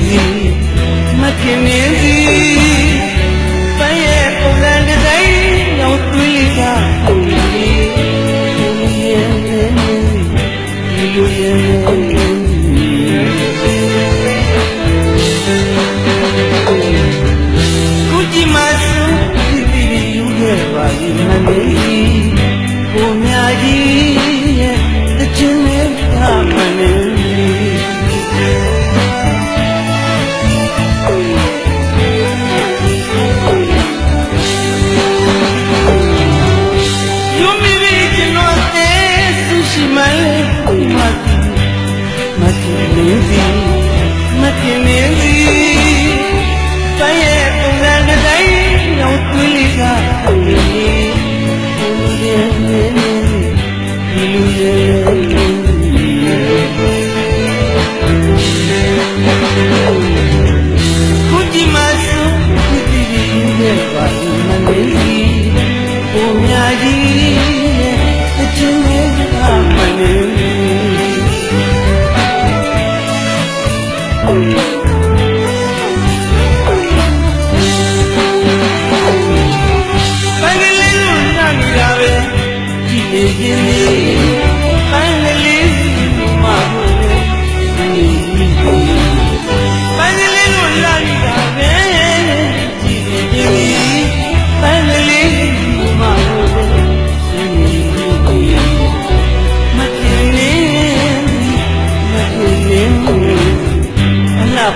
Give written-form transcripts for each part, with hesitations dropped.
စီမခင်မင်းစီပန်းရဲ့ပုံစံတစ်တိုင်းရောက်သွေးကပုံလေးလူရဲ့ကိုကြည့်မစို့ဒီယူခဲ့ပါလိမ့်မယ်ကိုများကြီးရဲ့တချင်နဲ့သာမနေမခင်မင်းစီပန်းရဲ့ပုံစံတစ်တိုင်းရောက်သွေးလေးကပုံလေးလူရဲ့ဒီလူရဲ့ကိုကြည့်မစို့ဒီယူရဲ့ပါမနေစီကိုများကြီးရဲ့တချင်နဲ့မနေ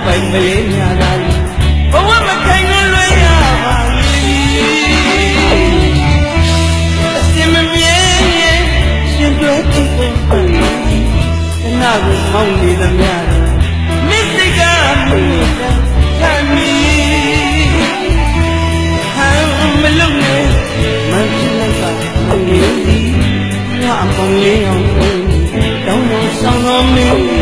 ပိုင်မလေးများလာဘဝမခိုင်လွယ်ရပါလိအစင်မမြဲရှင်တွဲကြည့်ဖို့ပန်းခဏကိုမောင်းနေသမျှမစ်စိတ်ကမိခံမီဟန်မလုံးနဲ့မဖြစ်လိုက်ပါမလေးဒီငါအပေါင်းလေးအောင်တောင်းတော့ဆောင်တော်မင်း